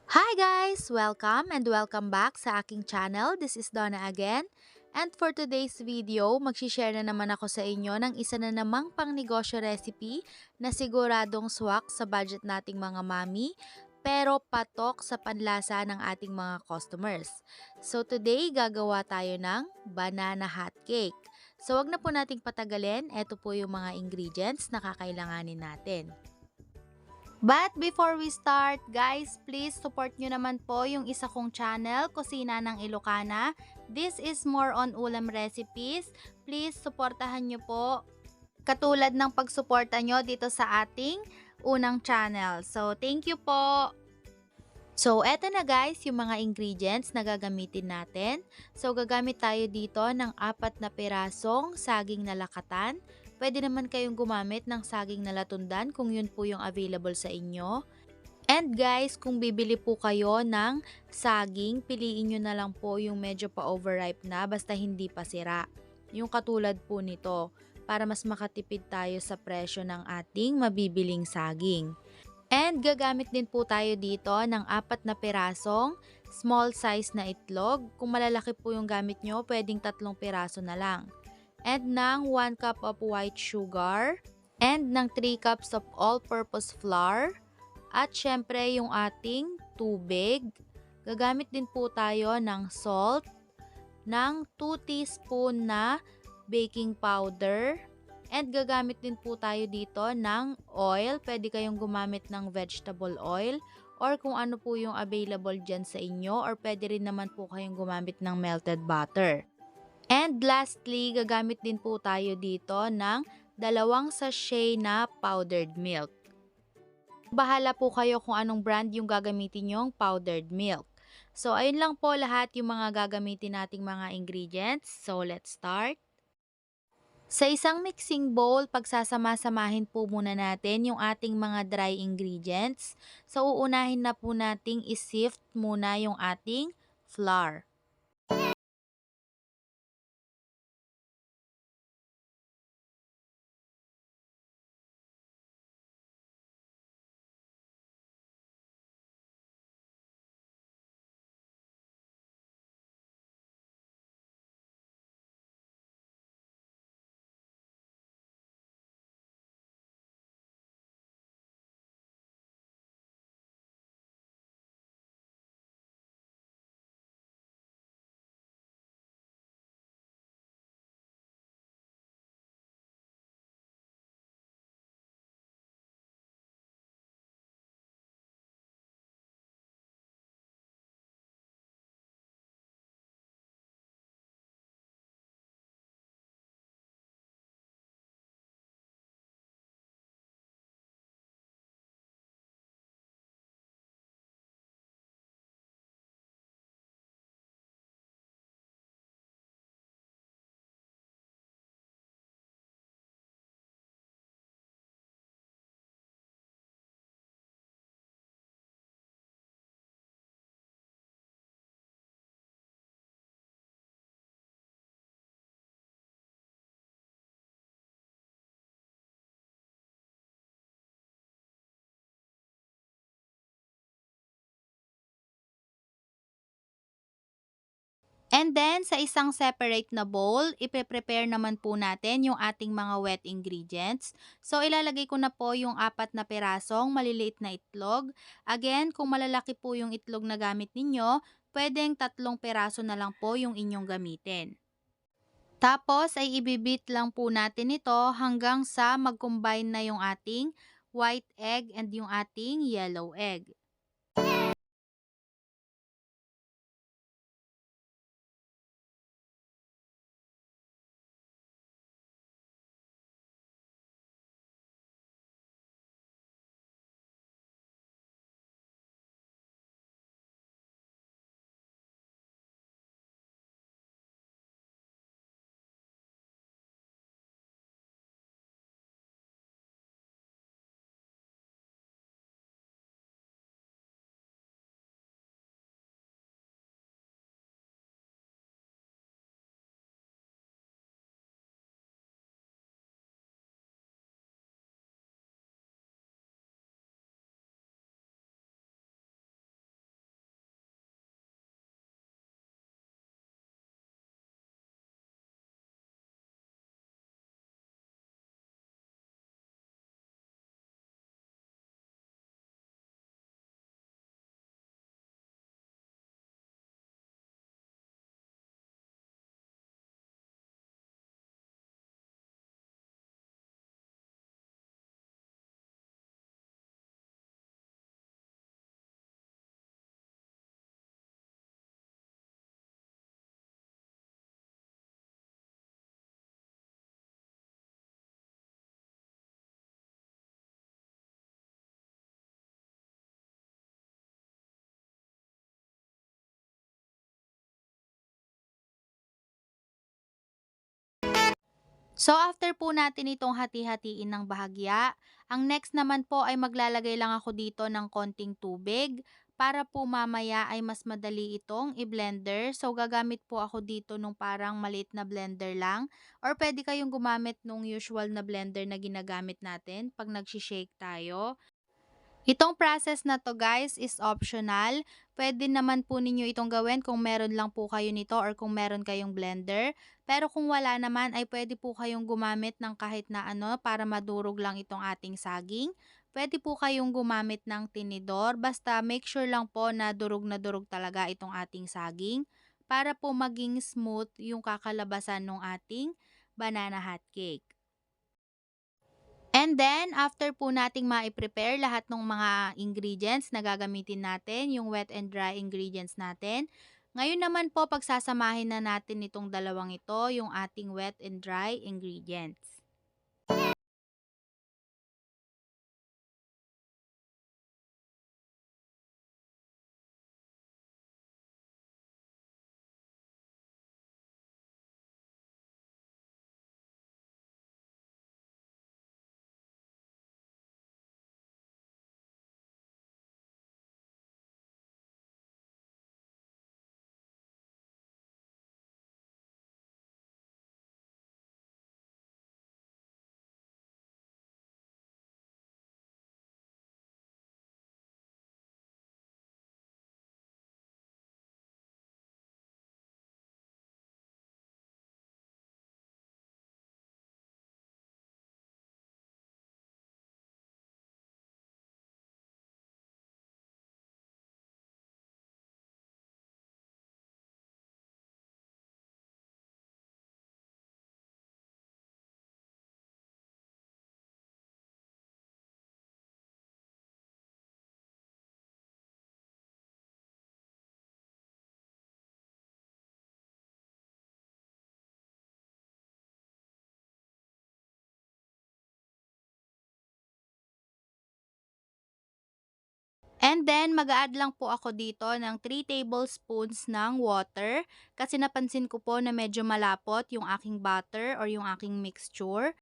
Hi guys! Welcome back sa aking channel. This is Donna again. And for today's video, magsishare na naman ako sa inyo ng isa na namang pangnegosyo recipe na siguradong swak sa budget nating mga mami pero patok sa panlasa ng ating mga customers. So today, gagawa tayo ng banana hot cake. So wag na po nating patagalin, ito po yung mga ingredients na kakailanganin natin. But before we start, guys, please support nyo naman po yung isa kong channel, Kusina ng Ilocana. This is more on ulam recipes. Please supportahan nyo po. Katulad ng pagsuporta nyo dito sa ating unang channel. So, thank you po. So, eto na guys, yung mga ingredients na gagamitin natin. So, gagamit tayo dito ng 4 na pirasong saging na lakatan. Pwede naman kayong gumamit ng saging na latundan kung yun po yung available sa inyo. And guys, kung bibili po kayo ng saging, piliin nyo na lang po yung medyo pa-overripe na basta hindi pa sira. Yung katulad po nito, para mas makatipid tayo sa presyo ng ating mabibiling saging. And gagamit din po tayo dito ng 4 na pirasong small size na itlog. Kung malalaki po yung gamit nyo, pwedeng 3 piraso na lang. And ng 1 cup of white sugar. And ng 3 cups of all-purpose flour. At syempre yung ating tubig. Gagamit din po tayo ng salt. Ng 2 teaspoon na baking powder. And gagamit din po tayo dito ng oil. Pwede kayong gumamit ng vegetable oil or kung ano po yung available dyan sa inyo or pwede rin naman po kayong gumamit ng melted butter. And lastly, gagamit din po tayo dito ng 2 sachet na powdered milk. Bahala po kayo kung anong brand yung gagamitin yung powdered milk. So, ayun lang po lahat yung mga gagamitin nating mga ingredients. So, let's start. Sa isang mixing bowl, pagsasama-samahin po muna natin yung ating mga dry ingredients. So, uunahin na po nating isift muna yung ating flour. And then, sa isang separate na bowl, ipe-prepare naman po natin yung ating mga wet ingredients. So, ilalagay ko na po yung 4 na pirasong maliliit na itlog. Again, kung malalaki po yung itlog na gamit ninyo, pwedeng 3 piraso na lang po yung inyong gamitin. Tapos ay ibibit lang po natin ito hanggang sa mag-combine na yung ating white egg and yung ating yellow egg. So after po natin itong hati-hatiin ng bahagya, ang next naman po ay maglalagay lang ako dito ng konting tubig para po mamaya ay mas madali itong i-blender. So gagamit po ako dito nung parang maliit na blender lang or pwede kayong gumamit nung usual na blender na ginagamit natin pag nag-shake tayo. Itong process na 'to guys is optional. Puwede naman po ninyo itong gawin kung meron lang po kayo nito or kung meron kayong blender. Pero kung wala naman ay puwede po kayong gumamit ng kahit na ano para madurog lang itong ating saging. Puwede po kayong gumamit ng tinidor basta make sure lang po na durog talaga itong ating saging para po maging smooth yung kakalabasan ng ating banana hot cake. And then, after po nating mai-prepare lahat ng mga ingredients na gagamitin natin, yung wet and dry ingredients natin, ngayon naman po pagsasamahin na natin itong dalawang ito, yung ating wet and dry ingredients. And then, mag-a-add lang po ako dito ng 3 tablespoons ng water kasi napansin ko po na medyo malapot yung aking butter or yung aking mixture.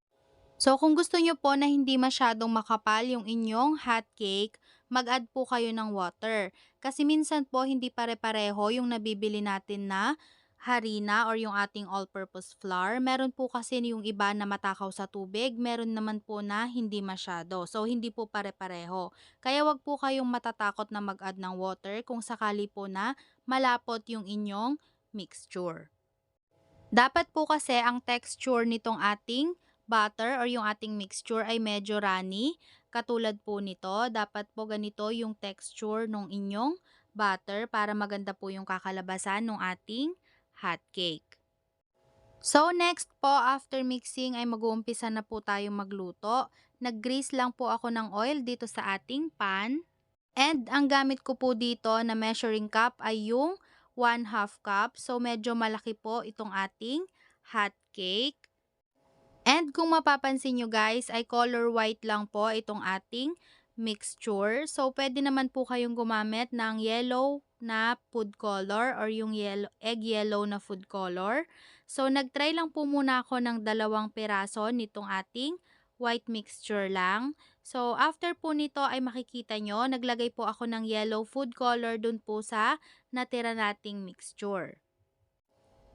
So, kung gusto nyo po na hindi masyadong makapal yung inyong hot cake, mag-add po kayo ng water. Kasi minsan po hindi pare-pareho yung nabibili natin na harina or yung ating all-purpose flour. Meron po kasi yung iba na matakaw sa tubig, meron naman po na hindi masyado. So, hindi po pare-pareho. Kaya wag po kayong matatakot na mag-add ng water kung sakali po na malapot yung inyong mixture. Dapat po kasi ang texture nitong ating butter or yung ating mixture ay medyo runny. Katulad po nito, dapat po ganito yung texture ng inyong butter para maganda po yung kakalabasan ng ating hot cake. So next po, after mixing ay mag-uumpisa na po tayong magluto. Nag-grease lang po ako ng oil dito sa ating pan. And ang gamit ko po dito na measuring cup ay yung 1/2 cup. So medyo malaki po itong ating hot cake. And kung mapapansin nyo guys, ay color white lang po itong ating mixture. So, pwede naman po kayong gumamit ng yellow na food color or yung egg yellow na food color. So, nagtry lang po muna ako ng 2 piraso nitong ating white mixture lang. So, after po nito ay makikita nyo, naglagay po ako ng yellow food color dun po sa natira nating mixture.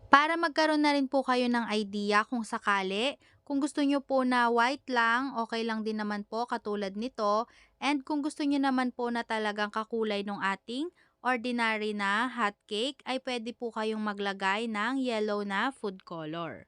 Para magkaroon na rin po kayo ng idea kung sakali, kung gusto nyo po na white lang, okay lang din naman po katulad nito. And kung gusto nyo naman po na talagang kakulay ng ating ordinary na hot cake, ay pwede po kayong maglagay ng yellow na food color.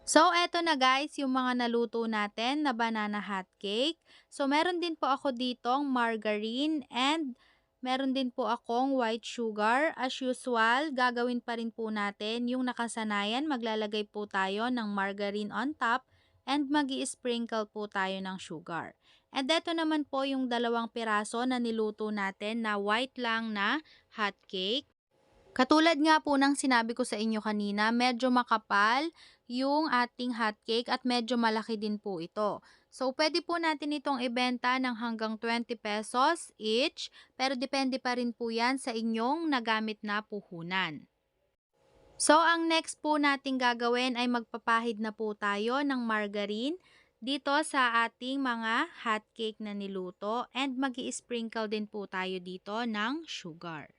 So, eto na guys, yung mga naluto natin na banana hot cake. So, meron din po ako ditong margarine and meron din po akong white sugar. As usual, gagawin pa rin po natin yung nakasanayan. Maglalagay po tayo ng margarine on top and sprinkle po tayo ng sugar. And eto naman po yung 2 piraso na niluto natin na white lang na hot cake. Katulad nga po ng sinabi ko sa inyo kanina, medyo makapal yung ating hotcake at medyo malaki din po ito. So, pwede po natin itong ibenta ng hanggang 20 pesos each, pero depende pa rin po yan sa inyong nagamit na puhunan. So, ang next po nating gagawin ay magpapahid na po tayo ng margarine dito sa ating mga hotcake na niluto and sprinkle din po tayo dito ng sugar.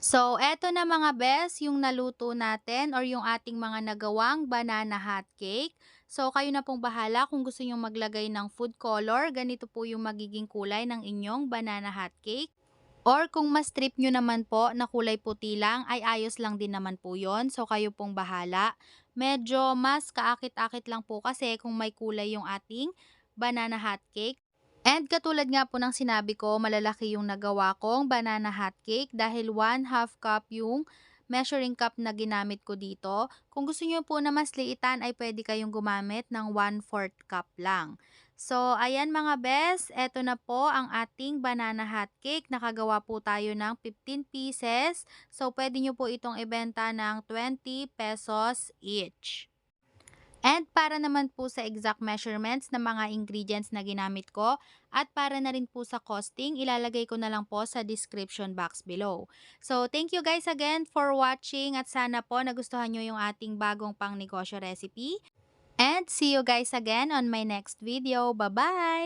So, eto na mga best, yung naluto natin or yung ating mga nagawang banana hot cake. So, kayo na pong bahala kung gusto nyong maglagay ng food color, ganito po yung magiging kulay ng inyong banana hot cake. Or kung mas trip nyo naman po na kulay puti lang, ay ayos lang din naman po yon. So, kayo pong bahala. Medyo mas kaakit-akit lang po kasi kung may kulay yung ating banana hot cake. And katulad nga po ng sinabi ko, malalaki yung nagawa kong banana hot cake dahil 1/2 cup yung measuring cup na ginamit ko dito. Kung gusto niyo po na mas liitan ay pwede kayong gumamit ng 1/4 cup lang. So, ayan mga best, eto na po ang ating banana hot cake. Nakagawa po tayo ng 15 pieces. So, pwede nyo po itong ibenta ng 20 pesos each. And para naman po sa exact measurements ng mga ingredients na ginamit ko at para na rin po sa costing, ilalagay ko na lang po sa description box below. So, thank you guys again for watching at sana po nagustuhan nyo yung ating bagong pangnegosyo recipe. And see you guys again on my next video. Bye-bye!